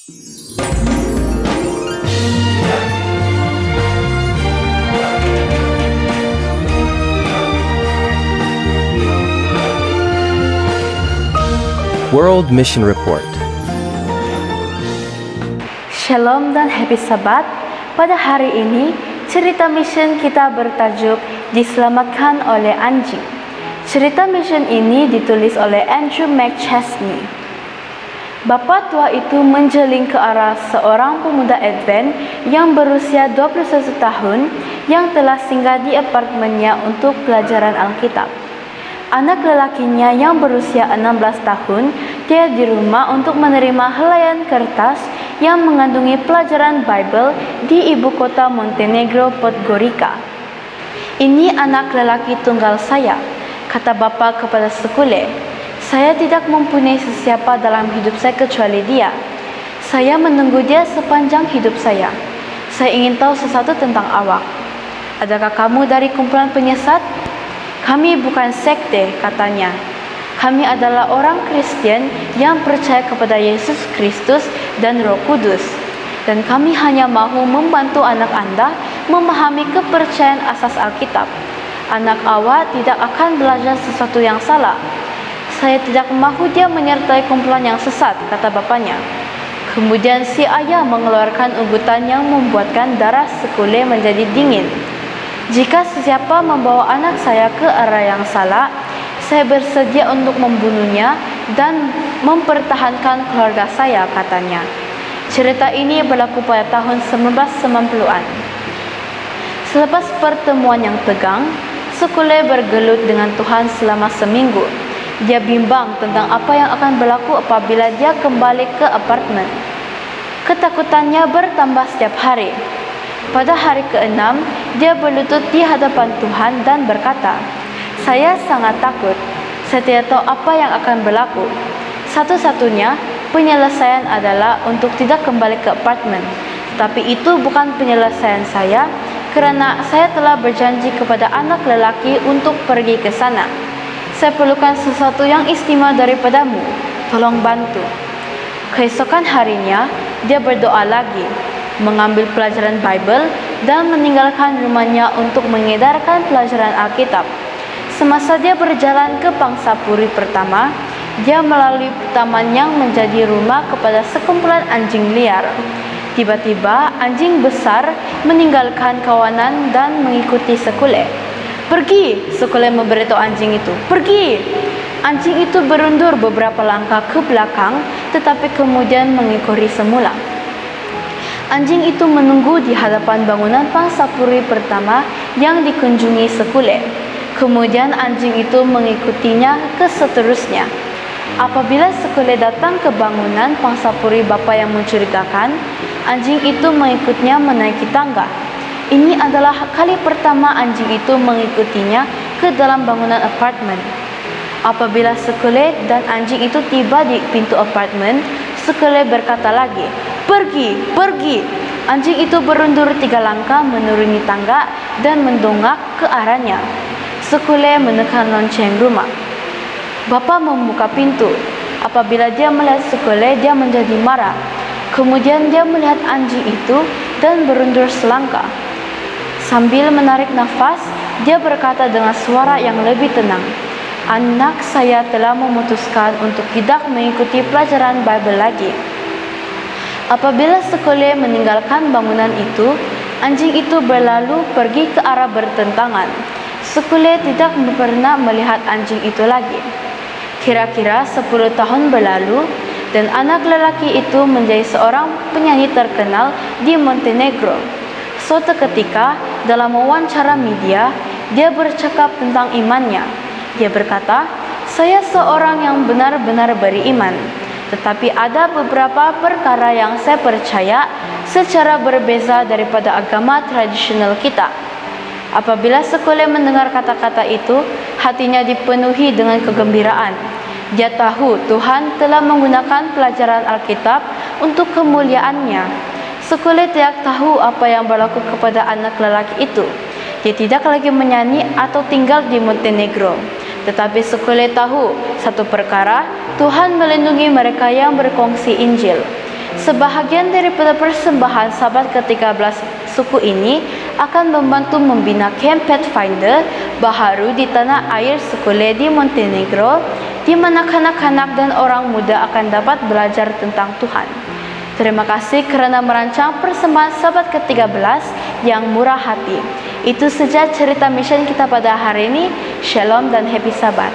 World Mission Report. Shalom dan happy Sabat. Pada hari ini, cerita mission kita bertajuk Diselamatkan oleh Anjing. Cerita mission ini ditulis oleh Andrew McChesney. Bapa tua itu menjeling ke arah seorang pemuda Advent yang berusia 21 tahun yang telah singgah di apartemennya untuk pelajaran Alkitab. Anak lelakinya yang berusia 16 tahun, dia di rumah untuk menerima helaian kertas yang mengandungi pelajaran Bible di ibu kota Montenegro, Podgorica. Ini anak lelaki tunggal saya, kata bapa kepada Sekule. Saya tidak mempunyai sesiapa dalam hidup saya kecuali dia. Saya menunggu dia sepanjang hidup saya. Saya ingin tahu sesuatu tentang awak. Adakah kamu dari kumpulan penyesat? Kami bukan sekte, katanya. Kami adalah orang Kristen yang percaya kepada Yesus Kristus dan Roh Kudus. Dan kami hanya mahu membantu anak Anda memahami kepercayaan asas Alkitab. Anak awak tidak akan belajar sesuatu yang salah. Saya tidak mahu dia menyertai kumpulan yang sesat, kata bapaknya. Kemudian si ayah mengeluarkan ugutan yang membuatkan darah Sekule menjadi dingin. Jika sesiapa membawa anak saya ke arah yang salah, saya bersedia untuk membunuhnya dan mempertahankan keluarga saya, katanya. Cerita ini berlaku pada tahun 1990-an. Selepas pertemuan yang tegang, Sekule bergelut dengan Tuhan selama seminggu. Dia bimbang tentang apa yang akan berlaku apabila dia kembali ke apartemen. Ketakutannya bertambah setiap hari. Pada hari ke-6, dia berlutut di hadapan Tuhan dan berkata, "Saya sangat takut. Saya tidak tahu apa yang akan berlaku. Satu-satunya penyelesaian adalah untuk tidak kembali ke apartemen. Tetapi itu bukan penyelesaian saya, kerana saya telah berjanji kepada anak lelaki untuk pergi ke sana. Saya perlukan sesuatu yang istimewa daripadamu. Tolong bantu." Keesokan harinya, dia berdoa lagi, mengambil pelajaran Bible dan meninggalkan rumahnya untuk mengedarkan pelajaran Alkitab. Semasa dia berjalan ke Pangsapuri pertama, dia melalui taman yang menjadi rumah kepada sekumpulan anjing liar. Tiba-tiba anjing besar meninggalkan kawanan dan mengikuti Sekule. "Pergi!" Sekule memberitahu anjing itu. "Pergi!" Anjing itu berundur beberapa langkah ke belakang, tetapi kemudian mengikuti semula. Anjing itu menunggu di hadapan bangunan Pangsapuri pertama yang dikunjungi Sekule. Kemudian anjing itu mengikutinya ke seterusnya. Apabila Sekule datang ke bangunan Pangsapuri bapa yang mencurigakan, anjing itu mengikutnya menaiki tangga. Ini adalah kali pertama anjing itu mengikutinya ke dalam bangunan apartemen. Apabila Sekule dan anjing itu tiba di pintu apartemen, Sekule berkata lagi, "Pergi, pergi!" Anjing itu berundur 3 langkah menuruni tangga dan mendongak ke arahnya. Sekule menekan lonceng rumah. Bapa membuka pintu. Apabila dia melihat Sekule, dia menjadi marah. Kemudian dia melihat anjing itu dan berundur selangkah. Sambil menarik nafas, dia berkata dengan suara yang lebih tenang, "Anak saya telah memutuskan untuk tidak mengikuti pelajaran Bible lagi." Apabila Sekule meninggalkan bangunan itu, anjing itu berlalu pergi ke arah bertentangan. Sekule tidak pernah melihat anjing itu lagi. Kira-kira 10 tahun berlalu, dan anak lelaki itu menjadi seorang penyanyi terkenal di Montenegro. Suatu ketika, dalam wawancara media, dia bercakap tentang imannya. Dia berkata, "Saya seorang yang benar-benar beriman, tetapi ada beberapa perkara yang saya percaya secara berbeza daripada agama tradisional kita." Apabila Sekule mendengar kata-kata itu, hatinya dipenuhi dengan kegembiraan. Dia tahu Tuhan telah menggunakan pelajaran Alkitab untuk kemuliaannya. Sekule tidak tahu apa yang berlaku kepada anak lelaki itu. Dia tidak lagi menyanyi atau tinggal di Montenegro. Tetapi Sekule tahu satu perkara, Tuhan melindungi mereka yang berkongsi Injil. Sebahagian daripada persembahan Sabat ke-13 suku ini akan membantu membina camp Pathfinder baharu di tanah air suku Ledi Montenegro, di mana kanak-kanak dan orang muda akan dapat belajar tentang Tuhan. Terima kasih kerana merancang persembahan Sabat ke-13 yang murah hati. Itu saja cerita mission kita pada hari ini. Shalom dan happy Sabat.